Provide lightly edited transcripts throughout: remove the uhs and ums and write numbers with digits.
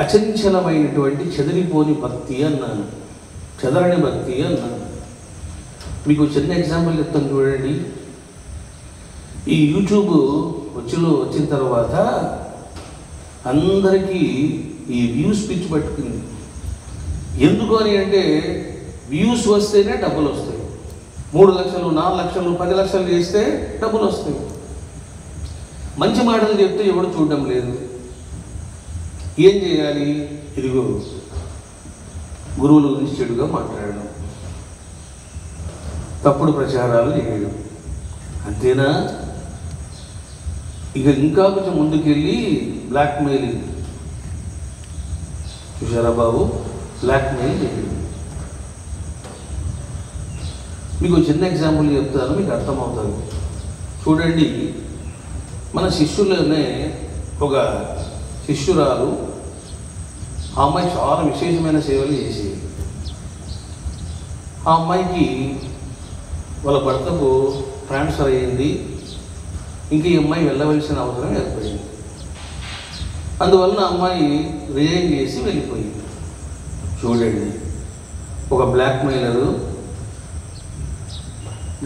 అచంచలమైనటువంటి చెదిరిపోని భక్తి అన్నాను, చెదరని భక్తి అన్నాను. మీకు చిన్న ఎగ్జాంపుల్ చెప్తాను చూడండి. ఈ యూట్యూబ్ వచ్చిన తర్వాత అందరికీ ఈ వ్యూస్ పిచ్చి పట్టుకుంది. ఎందుకు అని అంటే వ్యూస్ వస్తేనే డబ్బులు వస్తాయి. 3 లక్షలు 4 లక్షలు 10 లక్షలు చేస్తే డబ్బులు వస్తాయి. మంచి మాటలు చెప్తే ఎవడు చూడడం లేదు. ఏం చేయాలి? ఇదిగో గురువుల గురించి చెడుగా మాట్లాడడం, తప్పుడు ప్రచారాలు చేయడం, అంతేనా? ఇక ఇంకా కొంచెం ముందుకెళ్ళి బ్లాక్మెయిలింగ్. చూసారా బాబు, బ్లాక్మెయిల్ చేయడం. మీకు చిన్న ఎగ్జాంపుల్ చెప్తాను, మీకు అర్థమవుతుంది. చూడండి, మన శిష్యులనే ఒక శిష్యురాలు, ఆ అమ్మాయి చాలా విశేషమైన సేవలు చేసేది. ఆ అమ్మాయికి వాళ్ళ భర్తకు ట్రాన్స్ఫర్ అయ్యింది. ఇంక ఈ అమ్మాయి వెళ్ళవలసిన అవసరం ఏర్పడింది. అందువలన అమ్మాయి రిజైన్ చేసి వెళ్ళిపోయింది. చూడండి, ఒక బ్లాక్మెయిలరు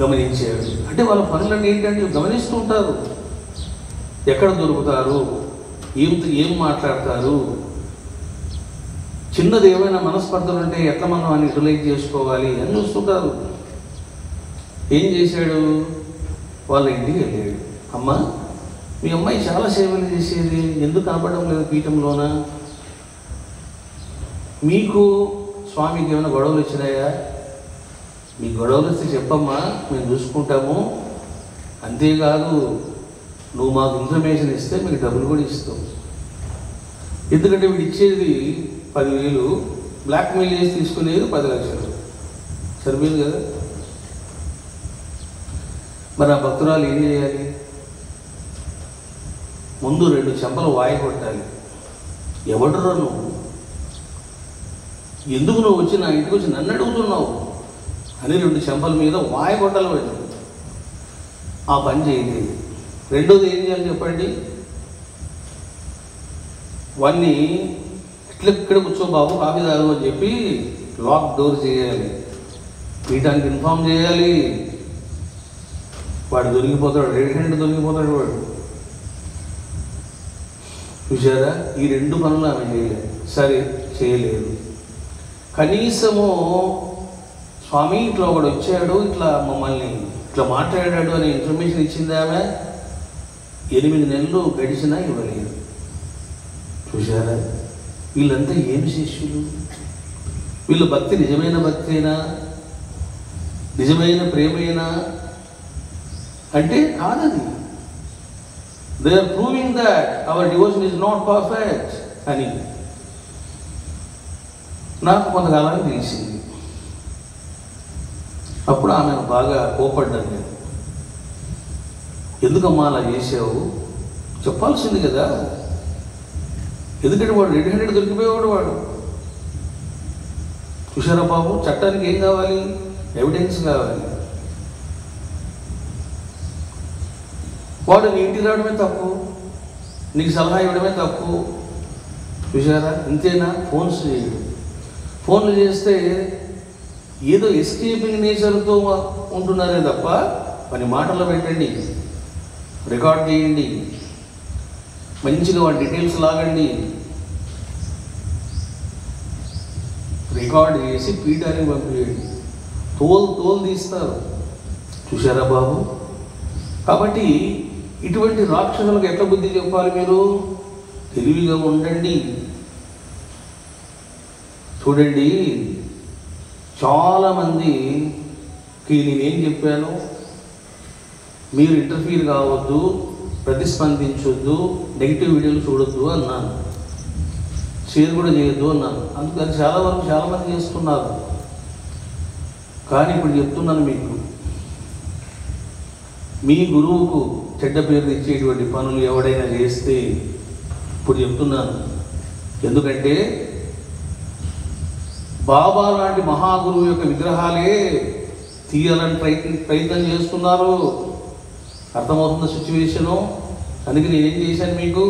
గమనించాడు. అంటే వాళ్ళ పనులన్నీ ఏంటంటే గమనిస్తూ ఉంటారు. ఎక్కడ దొరుకుతారు, ఏం మాట్లాడతారు, చిన్నది ఏమైనా మనస్పర్ధలు ఉంటే ఎట్లా మనం అని యూటిలైజ్ చేసుకోవాలి అని చూస్తుంటారు. ఏం చేశాడు? వాళ్ళ ఇంటికి వెళ్ళాడు. అమ్మ, మీ అమ్మాయి చాలా సేవలు చేసేది, ఎందుకు కనపడడం లేదు పీఠంలోన? మీకు స్వామికి ఏమైనా గొడవలు వచ్చినాయా? మీ గొడవలు వస్తే చెప్పమ్మా, మేము చూసుకుంటాము. అంతేకాదు, నువ్వు మాకు ఇన్ఫర్మేషన్ ఇస్తే మీకు డబ్బులు కూడా ఇస్తాం. ఎందుకంటే వీడు ఇచ్చేది 10,000, బ్లాక్మెయిల్ చేసి తీసుకునేది 10 లక్షలు. సరిపోయింది కదా? మరి ఆ భక్తురాలు ఏం చేయాలి? ముందు 2 చెంపలు వాయి కొట్టాలి. ఎవడురా నువ్వు? ఎందుకు నువ్వు వచ్చి నా ఇంటికి వచ్చి నన్ను అడుగుతున్నావు అని 2 చెంపల మీద వాయి కొట్టాలి. వాడు ఆ పని చేయలేదు. రెండోది ఏం చేయాలి చెప్పండి? వాడిని ఇక్కడ కూర్చో బాబు, కాఫీ తాగు అని చెప్పి లాక్ డోర్ చేయాలి. పీఠానికి ఇన్ఫామ్ చేయాలి. వాడు దొరికిపోతాడు, రెడ్ హ్యాండ్ దొరికిపోతాడు వాడు. చూసారా? ఈ 2 పనులు ఆమె చేయలేదు. సరే, చేయలేదు. కనీసము స్వామి ఇట్లా ఒకడు వచ్చాడు, ఇట్లా మమ్మల్ని ఇట్లా మాట్లాడాడు అనే ఇన్ఫర్మేషన్ ఇచ్చింది ఆమె. 8 నెలలు గడిచినా ఇవ్వలేదు. చూసారా? వీళ్ళంతా ఏమి శిష్యులు? వీళ్ళ భక్తి నిజమైన భక్తేనా? నిజమైన ప్రేమేనా అంటే కాదది. They are proving that our devotion is not perfect అని నాకు కొంతకాలానికి తెలిసింది. అప్పుడు ఆమె బాగా కోపడ్డాను నేను. ఎందుకమ్మా అలా చేసావు? చెప్పాల్సింది కదా. ఎందుకంటే వాడు రెడ్ హ్యాండెడ్ దొరికిపోయేవాడు వాడు. చూసారా బాబు, చట్టానికి ఏం కావాలి? ఎవిడెన్స్ కావాలి. వాడు నీ ఇంటికి రావడమే తప్పు, నీకు సలహా ఇవ్వడమే తప్పు. చూసారా? ఇంతేనా? ఫోన్స్ చేయడు. ఫోన్లు చేస్తే ఏదో ఎస్కేపింగ్ నేచర్తో ఉంటున్నారే తప్ప వాని మాటల్లో పెట్టండి, రికార్డ్ చేయండి, మంచిగా వాడి డీటెయిల్స్ లాగండి, రికార్డ్ చేసి పీఠానికి పంపించండి. తోలు తీస్తారు. చూసారా బాబు? కాబట్టి ఇటువంటి రాక్షసులకు ఎట్లా బుద్ధి చెప్పాలి? మీరు తెలివిగా ఉండండి. చూడండి, చాలామందికి నేనేం చెప్పాను? మీరు ఇంటర్ఫీర్ కావద్దు, ప్రతిస్పందించొద్దు, నెగిటివ్ వీడియోలు చూడొద్దు అన్నాను. షేర్ కూడా చేయొద్దు అన్నాను. అందుకని చాలామంది చేస్తున్నారు. కానీ ఇప్పుడు చెప్తున్నాను మీకు, మీ గురువుకు చెడ్డ పేరు తెచ్చేటువంటి పనులు ఎవడైనా చేస్తే ఇప్పుడు చెప్తున్నాను. ఎందుకంటే బాబా లాంటి మహాగురువు యొక్క విగ్రహాలే తీయాలని ప్రయత్నం చేస్తున్నారు. అర్థమవుతున్న సిచ్యువేషను. అందుకే నేనేం చేశాను మీకు,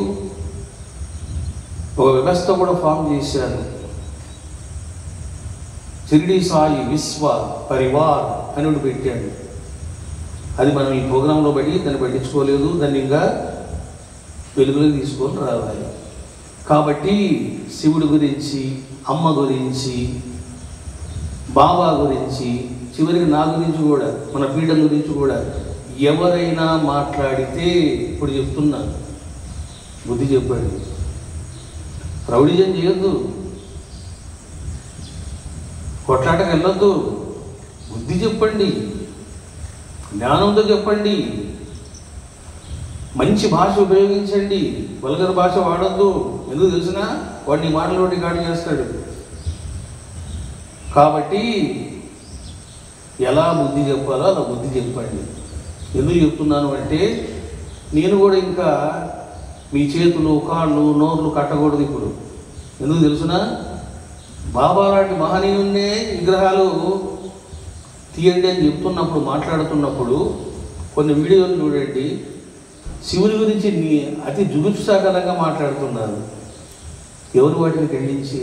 ఒక వ్యవస్థ కూడా ఫామ్ చేశారు. షిరిడి సాయి విశ్వ పరివార్ అని ఒకటి పెట్టాడు. అది మనం ఈ ప్రోగ్రాంలో బట్టి దాన్ని పట్టించుకోలేదు, దాన్ని ఇంకా వెలుగులోకి తీసుకొని రావాలి. కాబట్టి శివుడి గురించి, అమ్మ గురించి, బాబా గురించి, చివరికి నా గురించి కూడా, మన పీఠం గురించి కూడా ఎవరైనా మాట్లాడితే ఇప్పుడు చెప్తున్నాను, బుద్ధి చెప్పండి. రౌడిజం చేయొద్దు, కొట్లాటకు వెళ్ళొద్దు, బుద్ధి చెప్పండి, జ్ఞానంతో చెప్పండి, మంచి భాష ఉపయోగించండి, వల్గర్ భాష వాడొద్దు. ఎందుకు తెలిసినా వాడిని మాటలు రికార్డు చేస్తాడు. కాబట్టి ఎలా బుద్ధి చెప్పాలో అలా బుద్ధి చెప్పండి. ఎందుకు చెప్తున్నాను అంటే, నేను కూడా ఇంకా మీ చేతులు, కాళ్ళు, నోర్లు కట్టకూడదు ఇప్పుడు. ఎందుకు తెలుసునా, బాబా లాంటి మహనీయున్నే విగ్రహాలు తీయండి అని చెప్తున్నప్పుడు, మాట్లాడుతున్నప్పుడు కొన్ని వీడియోలు చూడండి, శివుని గురించి అతి జుగుప్సాకరంగా మాట్లాడుతున్నారు. ఎవరు వాటిని ఖండించి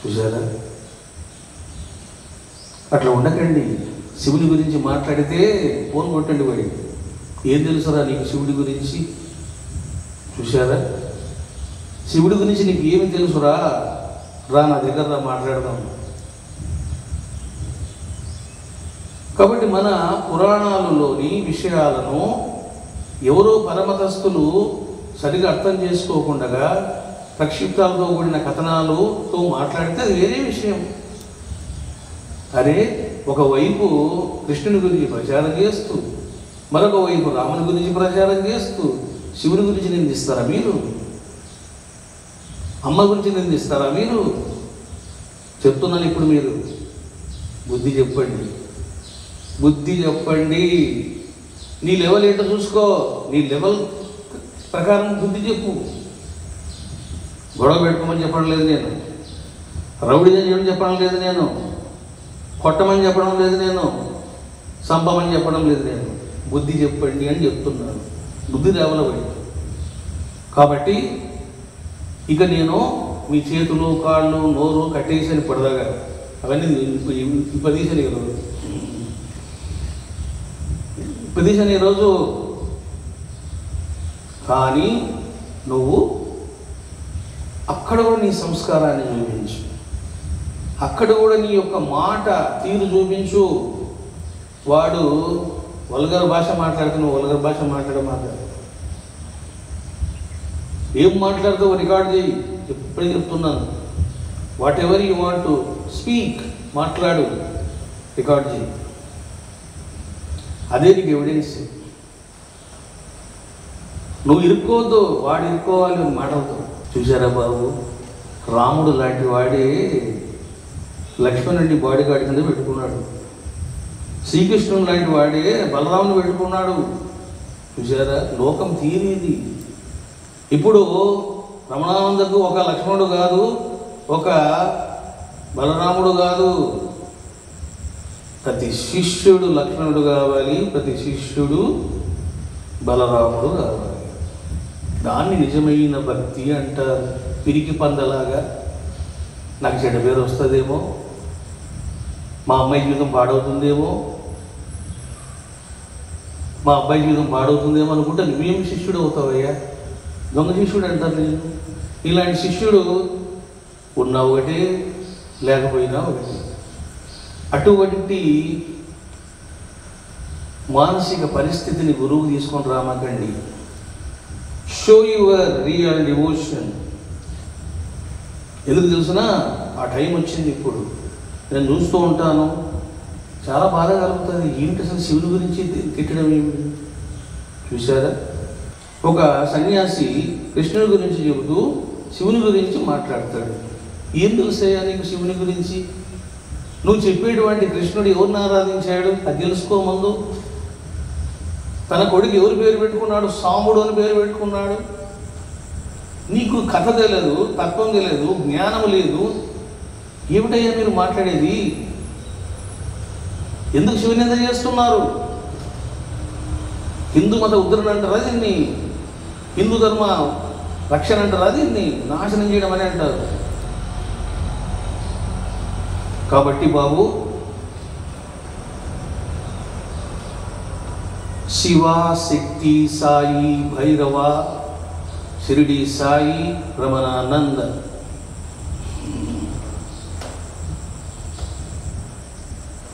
చూసారా? అట్లా ఉండకండి. శివుని గురించి మాట్లాడితే ఫోన్ కొట్టండి వాడి. ఏం తెలుసురా నీకు శివుడి గురించి? చూసారా? శివుడి గురించి నీకు ఏమి తెలుసురా? రా నా దగ్గర రా, మాట్లాడదాం. కాబట్టి మన పురాణాలలోని విషయాలను ఎవరో పరమతస్థులు సరిగా అర్థం చేసుకోకుండా ప్రక్షిప్తాలతో కూడిన కథనాలతో మాట్లాడితే అది వేరే విషయం. అరే, ఒకవైపు కృష్ణుని గురించి ప్రచారం చేస్తూ, మరొక వైపు రాముని గురించి ప్రచారం చేస్తూ శివుని గురించి నిందిస్తారా మీరు? అమ్మ గురించి నిందిస్తారా మీరు? చెప్తున్నాను ఇప్పుడు, మీరు బుద్ధి చెప్పండి, బుద్ధి చెప్పండి. నీ లెవెల్ ఏంటో చూసుకో, నీ లెవెల్ ప్రకారం బుద్ధి చెప్పు. గొడవ పెట్టుకోమని చెప్పడం లేదు నేను, రౌడీజం చేయడం చెప్పడం లేదు నేను, కొట్టమని చెప్పడం లేదు నేను, సంపమని చెప్పడం లేదు నేను. బుద్ధి చెప్పండి అని చెప్తున్నాను. బుద్ధి లేవలబడి. కాబట్టి ఇక నేను మీ చేతులు, కాళ్ళు, నోరు కట్టేసాను పడదాగా. అవన్నీ ఉపదేశాను ఈరోజు. ఉపదేశాను ఈరోజు. కానీ నువ్వు అక్కడ కూడా నీ సంస్కారాన్ని చూపించు, అక్కడ కూడా నీ యొక్క మాట తీరు చూపించు. వాడు వల్గర్ భాష మాట్లాడితే నువ్వు వల్గర్ భాష మాట్లాడు. ఏం మాట్లాడుతావు రికార్డ్ చేయి. ఎప్పుడే చెప్తున్నాను, what ever you want to speak, మాట్లాడు, రికార్డ్ చేయి. అదే నీకు ఎవిడెన్స్. నువ్వు ఇరుక్కోవద్దు, వాడు ఇరుక్కోవాలి అని మాటలతో. చూసారా బాబు, రాముడు లాంటి వాడే లక్ష్మణుడిని బాడీ గార్డ్ కింద పెట్టుకున్నాడు. శ్రీకృష్ణుడు లాంటి వాడే బలరాముని పెట్టుకున్నాడు. చూసారా, లోకం తీరేది. ఇప్పుడు రమణానందకు ఒక లక్ష్మణుడు కాదు, ఒక బలరాముడు కాదు, ప్రతి శిష్యుడు లక్ష్మణుడు కావాలి, ప్రతి శిష్యుడు బలరాముడు కావాలి. దాన్ని నిజమైన భక్తి అంటారు. పిరికి పందలాగా నాకు చెడ్డ పేరు వస్తుందేమో, మా అమ్మాయి జీవితం పాడవుతుందేమో, మా అబ్బాయి జీవితం పాడవుతుందేమో అనుకుంటే నువ్వేం శిష్యుడు అవుతావయ్యా? దొంగ శిష్యుడు అంటారు నేను. ఇలాంటి శిష్యుడు ఉన్నా ఒకటే, లేకపోయినా ఒకటి. అటువంటి మానసిక పరిస్థితిని గురువు తీసుకొని రామకండి. Show your real devotion. ఎందుకు తెలుసునా, ఆ టైం వచ్చింది ఇప్పుడు. నేను చూస్తూ ఉంటాను, చాలా బాధ కలుగుతుంది. ఏంటి అసలు శివుని గురించి తిట్టడం ఏమిటి? చూసారా, ఒక సన్యాసి కృష్ణుడి గురించి చెబుతూ శివుని గురించి మాట్లాడతాడు. ఏం తెలుసయ్యా నీకు శివుని గురించి? నువ్వు చెప్పేటువంటి కృష్ణుడు ఎవరిని ఆరాధించాడు అది తెలుసుకో ముందు. తన కొడుకు ఎవరు పేరు పెట్టుకున్నాడు? సాముడు అని పేరు పెట్టుకున్నాడు. నీకు కథ తెలియదు, తత్వం తెలియదు, జ్ఞానం లేదు. ఏమిటయ్యా మీరు మాట్లాడేది? ఎందుకు శివనింద చేస్తున్నారు? హిందూ మత ఉద్ధరణ అంటారా దీన్ని? హిందూ ధర్మ రక్షణ అంటారు, అది నాశనం చేయడం అని అంటారు. కాబట్టి బాబు, శివ, శక్తి, సాయి, భైరవ, షిరిడి సాయి, రమణానంద,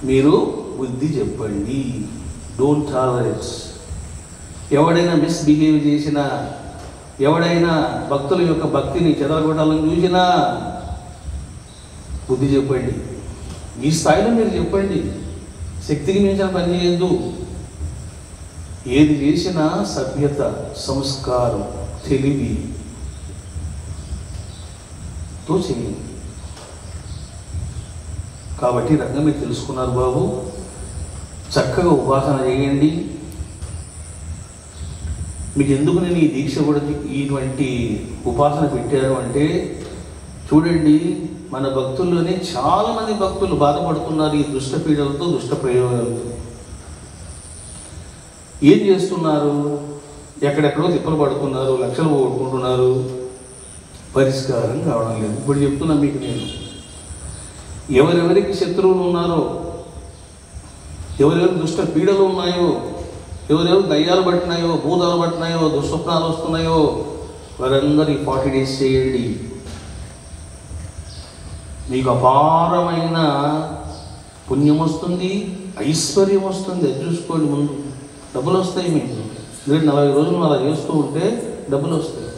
మీరు బుద్ధి చెప్పండి. Don't tolerate. ఎవడైనా మిస్బిహేవ్ చేసినా, ఎవడైనా భక్తుల యొక్క భక్తిని చెదరగొట్టాలని చూసినా బుద్ధి చెప్పండి. మీ స్థాయిలో మీరు చెప్పండి. శక్తికి మించిన పని చేయొద్దు. ఏది చేసినా సభ్యత, సంస్కారం, తెలివితో చేయండి. కాబట్టి రంగం మీరు తెలుసుకున్నారు బాబు. చక్కగా ఉపాసన చేయండి. మీకు ఎందుకు నేను ఈ దీక్ష కూడా ఇటువంటి ఉపాసన పెట్టాను అంటే, చూడండి, మన భక్తుల్లోనే చాలామంది భక్తులు బాధపడుతున్నారు ఈ దుష్ట పీడలతో, దుష్ట ప్రయోగాలతో. ఏం చేస్తున్నారు? ఎక్కడెక్కడో తిప్పలు పడుతున్నారు, లక్షలు పోగొట్టుకుంటున్నారు, పరిష్కారం కావడం లేదు. ఇప్పుడు చెప్తున్నా మీకు నేను, ఎవరెవరికి శత్రువులు ఉన్నారో, ఎవరెవరికి దుష్ట పీడలు ఉన్నాయో, ఎవరెవరు దయ్యాలు పట్టినాయో, భూతాలు పట్టినాయో, దుస్వప్నాలు వస్తున్నాయో, వారందరూ 40 days చేయండి. మీకు అపారమైన పుణ్యం వస్తుంది, ఐశ్వర్యం వస్తుంది. అది చూసుకోండి. ముందు డబ్బులు వస్తాయి మీకు. 40 రోజులు అలా చేస్తూ ఉంటే డబ్బులు వస్తాయి.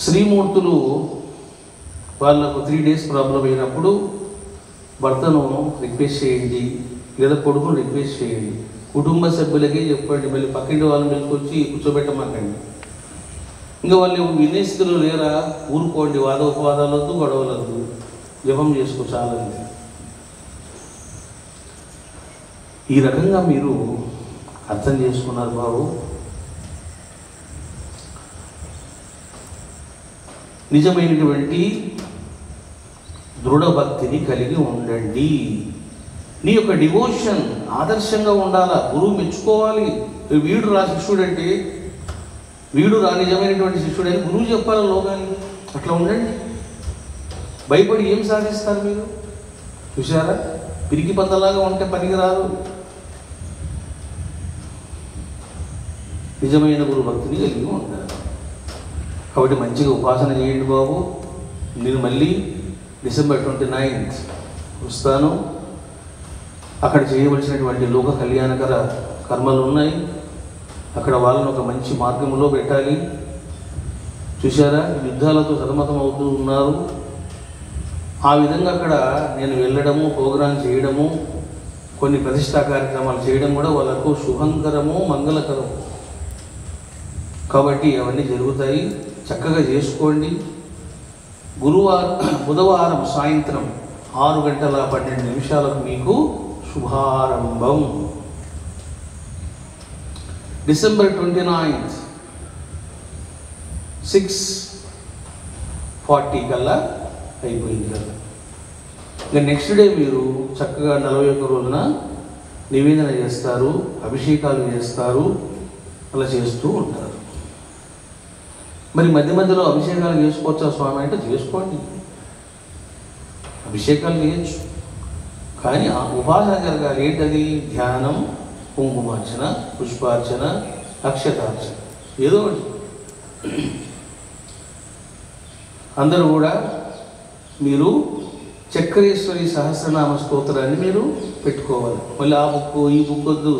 శ్రీమూర్తులు వాళ్ళకు 3 days ప్రాబ్లం అయినప్పుడు భర్తను రిక్వెస్ట్ చేయండి, లేదా కొడుకును రిక్వెస్ట్ చేయండి. కుటుంబ సభ్యులకే చెప్పండి, మళ్ళీ పక్కింటి వాళ్ళని పిలుచుకొచ్చి కూర్చోబెట్టమాకండి. ఇంకా వాళ్ళు వినేస్తులు లేరా, ఊరుకోండి. వాదోపవాదాలొద్దు, గొడవలొద్దు, జపం చేసుకో చాలండి. ఈ రకంగా మీరు అర్థం చేసుకున్నారు బాబు. నిజమైనటువంటి దృఢ భక్తిని కలిగి ఉండండి. నీ యొక్క డివోషన్ ఆదర్శంగా ఉండాలా. గురువు మెచ్చుకోవాలి. వీడు రా శిష్యుడు అంటే, వీడు రా నిజమైనటువంటి శిష్యుడు అని గురువు చెప్పాలి లోకానికి. అట్లా ఉండండి. భయపడి ఏం సాధిస్తారు మీరు? చూసారా, పిరికి పందలాగా ఉంటే పనికి రాదు. నిజమైన గురు భక్తిని కలిగి ఉంటారు. కాబట్టి మంచిగా ఉపాసన చేయండి బాబు. నేను మళ్ళీ December 29th వస్తాను. అక్కడ చేయవలసినటువంటి లోక కళ్యాణకర కర్మలు ఉన్నాయి. అక్కడ వాళ్ళను ఒక మంచి మార్గంలో పెట్టాలి. చూసారా, యుద్ధాలతో సతమతం అవుతూ ఉన్నారు. ఆ విధంగా అక్కడ నేను వెళ్ళడము, ప్రోగ్రాం చేయడము, కొన్ని ప్రతిష్టా కార్యక్రమాలు చేయడం కూడా వాళ్ళకు శుభంకరము, మంగళకరము. కాబట్టి అవన్నీ జరుగుతాయి. చక్కగా చేసుకోండి. బుధవారం సాయంత్రం 6:12 మీకు శుభారంభం. December 29th 6:40 కల్లా అయిపోయింది కదా. ఇంకా నెక్స్ట్ డే మీరు చక్కగా 41 రోజున నివేదన చేస్తారు, అభిషేకాలు చేస్తారు, అలా చేస్తూ ఉంటారు. మరి మధ్య మధ్యలో అభిషేకాలు చేసుకోవచ్చా స్వామి అంటే చేసుకోండి, అభిషేకాలు చేయొచ్చు. కానీ ఆ ఉపాసన జరగాలి. ఏంటది? ధ్యానం, కుంకుమార్చన, పుష్పార్చన, అక్షతార్చన, ఏదో ఒకటి. అందరూ కూడా మీరు చక్రేశ్వరి సహస్రనామ స్తోత్రాన్ని మీరు పెట్టుకోవాలి. మళ్ళీ ఆ బుక్ ఈ బుక్ వద్దు,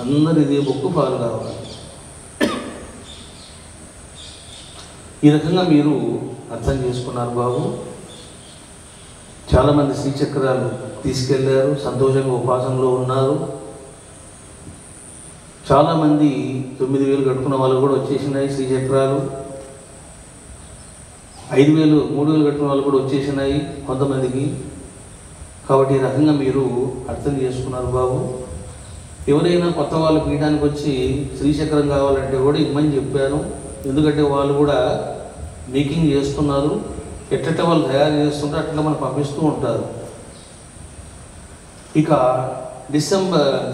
అందరు ఇదే బుక్ ఫాలో కావాలి. ఈ రకంగా మీరు అర్థం చేసుకున్నారు బాబు. చాలామంది శ్రీచక్రాలు తీసుకెళ్ళారు, సంతోషంగా ఉపాసనలో ఉన్నారు. చాలామంది 9,000 కట్టుకున్న వాళ్ళు కూడా వచ్చేసినాయి శ్రీచక్రాలు. 5,000 3,000 కట్టుకున్న వాళ్ళు కూడా వచ్చేసినాయి కొంతమందికి. కాబట్టి ఈ రకంగా మీరు అర్థం చేసుకున్నారు బాబు. ఎవరైనా కొత్త వాళ్ళు పీఠానికి వచ్చి శ్రీచక్రం కావాలంటే కూడా ఇమ్మని చెప్పాను. ఎందుకంటే వాళ్ళు కూడా మేకింగ్ చేస్తున్నారు. ఎట్ట వాళ్ళు తయారు చేస్తుంటే అట్లా మనం పంపిస్తూ ఉంటారు. ఇక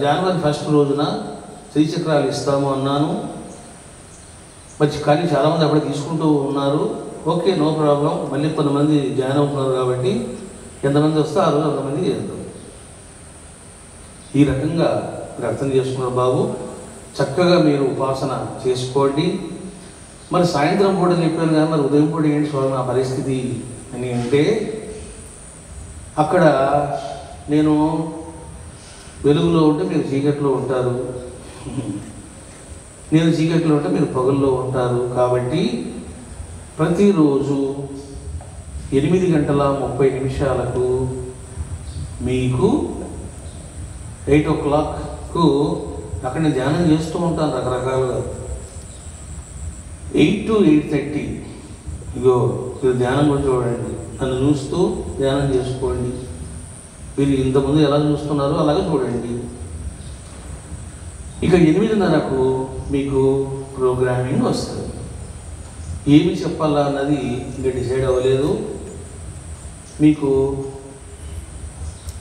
January 1st రోజున శ్రీచక్రాలు ఇస్తాము అన్నాను. కానీ చాలామంది అప్పుడే తీసుకుంటూ ఉన్నారు. Okay, no problem. మళ్ళీ కొంతమంది జాయిన్ అవుతున్నారు కాబట్టి ఎంతమంది వస్తారో అంతమంది చేద్దాం. ఈ రకంగా మీరు అర్థం చేసుకున్నారు బాబు. చక్కగా మీరు ఉపాసన చేసుకోండి. మరి సాయంత్రం పూట చెప్పాను కానీ మరి ఉదయం పూట ఏంటి స్వామి నా పరిస్థితి అని అంటే, అక్కడ నేను వెలుగులో ఉంటే మీరు చీకట్లో ఉంటారు, నేను చీకట్లో ఉంటే మీరు పగుల్లో ఉంటారు. కాబట్టి ప్రతిరోజు 8:30 మీకు 8 o'clockకు అక్కడ నేను ధ్యానం చేస్తూ ఉంటాను రకరకాలుగా. 8 to 8:30 ఇగో మీరు ధ్యానం కూడా చూడండి. నన్ను చూస్తూ ధ్యానం చేసుకోండి. మీరు ఇంతకుముందు ఎలా చూస్తున్నారో అలాగే చూడండి. ఇక 8:30కు మీకు ప్రోగ్రామింగ్ వస్తుంది. ఏమి చెప్పాలా అన్నది ఇంకా డిసైడ్ అవ్వలేదు. మీకు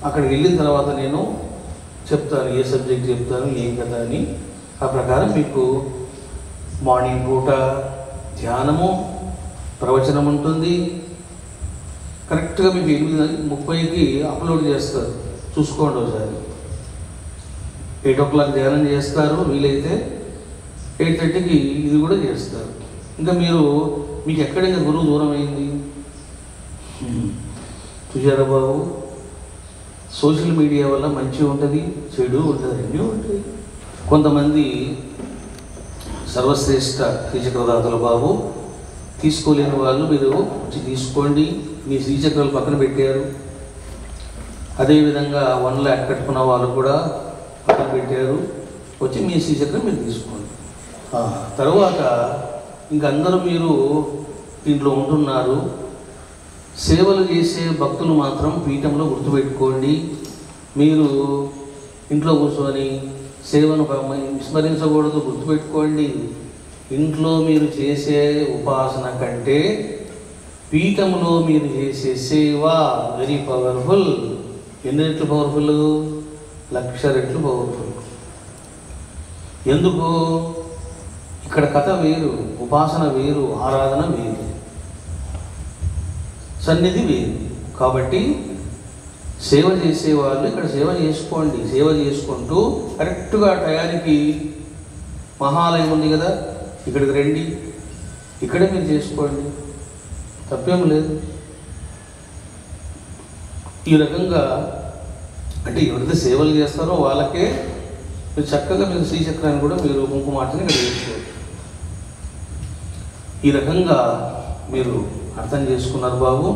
అక్కడికి వెళ్ళిన తర్వాత నేను చెప్తాను ఏ సబ్జెక్ట్ చెప్తాను ఏం కదా అని. ఆ ప్రకారం మీకు మార్నింగ్ పూట ధ్యానము ప్రవచనం ఉంటుంది. కరెక్ట్గా మీకు 8:30కి అప్లోడ్ చేస్తారు, చూసుకోండి ఒకసారి. 8 o'clock ధ్యానం చేస్తారు, వీలైతే 8:30కి ఇది కూడా చేస్తారు. ఇంకా మీకు ఎక్కడైనా గురువు దూరం అయింది చూసారా బాబు. సోషల్ మీడియా వల్ల మంచి ఉంటుంది, చెడు ఉంటుంది, అన్నీ ఉంటాయి. కొంతమంది సర్వశ్రేష్ఠ శ్రీచక్రదాతలు బాబు, తీసుకోలేని వాళ్ళు మీరు వచ్చి తీసుకోండి. మీ శ్రీచక్రాలు పక్కన పెట్టారు. అదేవిధంగా 1 lakh కట్టుకున్న వాళ్ళు కూడా పక్కన పెట్టారు. వచ్చి మీ శ్రీచక్రం మీరు తీసుకోండి. తర్వాత ఇంక అందరూ మీరు దీంట్లో ఉంటున్నారు. సేవలు చేసే భక్తులు మాత్రం పీఠంలో గుర్తుపెట్టుకోండి. మీరు ఇంట్లో కూర్చొని సేవను విస్మరించకూడదు, గుర్తుపెట్టుకోండి. ఇంట్లో మీరు చేసే ఉపాసన కంటే పీఠంలో మీరు చేసే సేవ వెరీ పవర్ఫుల్. ఎన్ని రెట్లు పవర్ఫుల్? 1,00,000 రెట్లు పవర్ఫుల్. ఎందుకు? ఇక్కడ కథ వేరు, ఉపాసన వేరు, ఆరాధన వేరు, సన్నిధి వేరు. కాబట్టి సేవ చేసేవాళ్ళు ఇక్కడ సేవ చేసుకోండి. సేవ చేసుకుంటూ కరెక్ట్గా టయానికి మహాలయం ఉంది కదా, ఇక్కడికి రండి, ఇక్కడే మీరు చేసుకోండి, తప్పేం లేదు. ఈ రకంగా అంటే ఎవరైతే సేవలు చేస్తారో వాళ్ళకే మీరు చక్కగా మీరు శ్రీచక్రాన్ని కూడా మీరు కుంకుమార్చన ఇక్కడ చేసుకోండి. ఈ రకంగా మీరు అర్థం చేసుకున్నారు బాబు.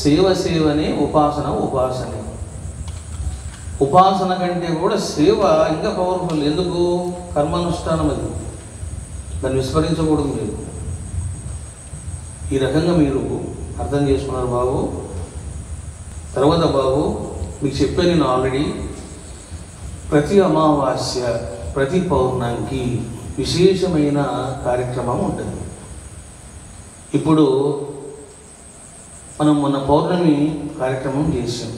సేవనే ఉపాసన ఉపాసనే. ఉపాసన కంటే కూడా సేవ ఇంకా పవర్ఫుల్. ఎందుకు? కర్మానుష్ఠానం అది, దాన్ని విస్మరించకూడదు మీరు. ఈ రకంగా మీరు అర్థం చేసుకున్నారు బాబు. తర్వాత బాబు మీకు చెప్పాను నేను ఆల్రెడీ, ప్రతి అమావాస్య ప్రతి పౌర్ణమికి విశేషమైన కార్యక్రమం ఉంటుంది. ఇప్పుడు మనం మొన్న పౌర్ణమి కార్యక్రమం చేసాం.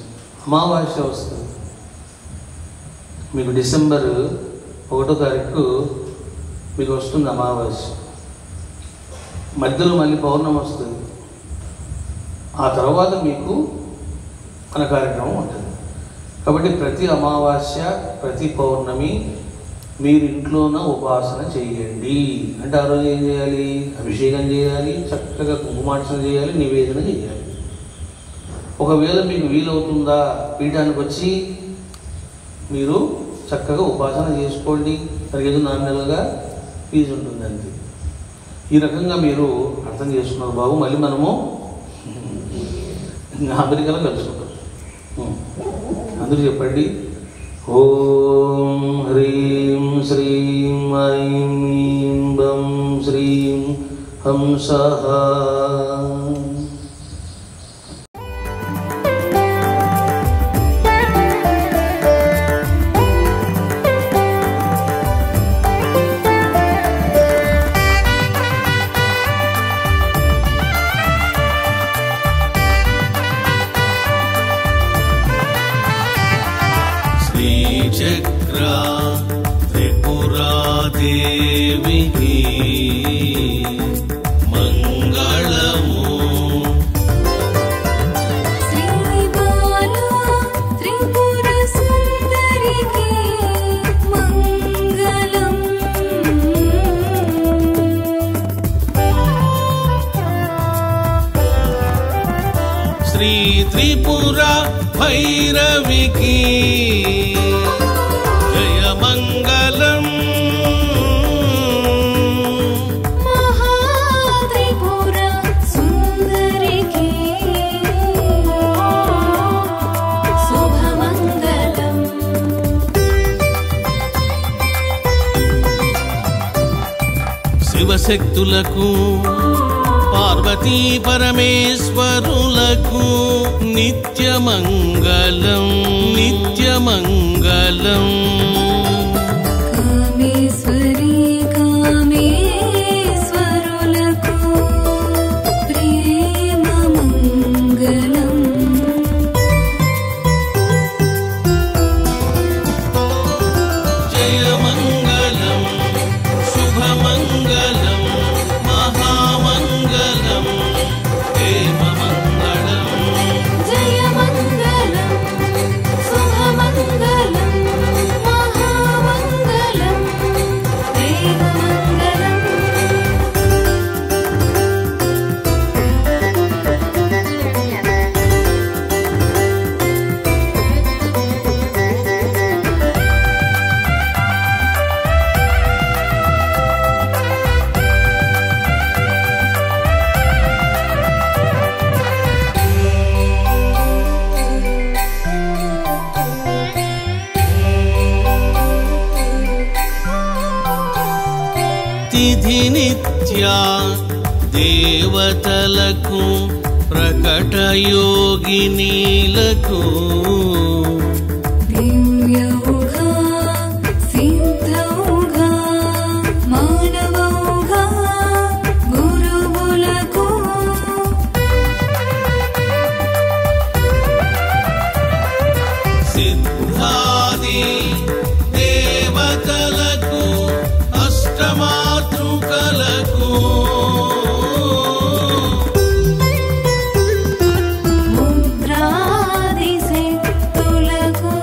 అమావాస్య వస్తుంది మీకు డిసెంబర్ 1వ తారీఖు మీకు వస్తుంది అమావాస్య. మధ్యలో మళ్ళీ పౌర్ణమి వస్తుంది. ఆ తర్వాత మీకు మన కార్యక్రమం ఉంటుంది. కాబట్టి ప్రతి అమావాస్య ప్రతి పౌర్ణమి మీరు ఇంట్లోన ఉపాసన చేయండి. అంటే ఆ రోజు ఏం చేయాలి? అభిషేకం చేయాలి, చక్కగా కుంకుమార్చన చేయాలి, నివేదన చేయాలి. ఒకవేళ మీకు వీలవుతుందా పీఠానికి వచ్చి మీరు చక్కగా ఉపాసన చేసుకోండి. దానికి ఏదో నామినల్గా ఫీజు ఉంటుంది అంతే. ఈ రకంగా మీరు అర్థం చేసుకున్నారు బాబు. మళ్ళీ మనము అమెరికాలో కలుసుకుంటాం. అందరూ చెప్పండి. ఓం హ్రీం శ్రీం ఐం ఈం బం శ్రీం హంసః. चक्रा त्रिपुरा देवी శ్రీ త్రిపుర భైరవికి జయమంగళం. మహాత్రిపుర సుందరికి శుభమంగళం. శివశక్తులకు పార్వతీ పరమేశ్వరులకు నిత్యమంగళం నిత్యమంగళం. కామేశ్వరి కామేశ్వరులకు ప్రేమమంగళం. జయమంగళం శుభమంగళం మహామంగళం ప్రేమమంగళం. జయమంగళం శుభమంగళం మహామంగళం ప్రేమమంగళం. తిథి నిత్య దేవతలకు ప్రకట యోగినీలకు దివ్యౌఘా సిద్ధౌఘా మానవౌఘా గురువులకు సిద్ధాది దేవతలకు అష్టమాతృకలకు ముద్రాది శక్తులకు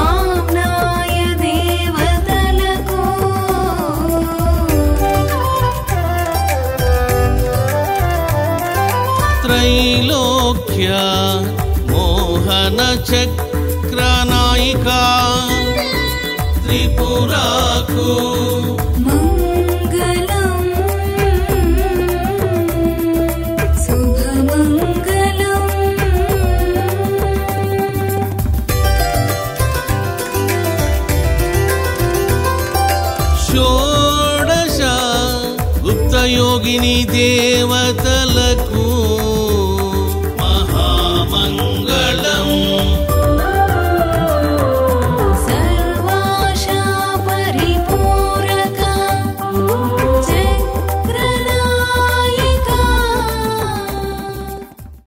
ఆమ్నాయ దేవతలకు త్రైలోక్య మోహన చక్రనాయికా త్రిపురాకు మంగళం శుభమంగళం. షోడశ గుప్తయోగిని దేవతలకు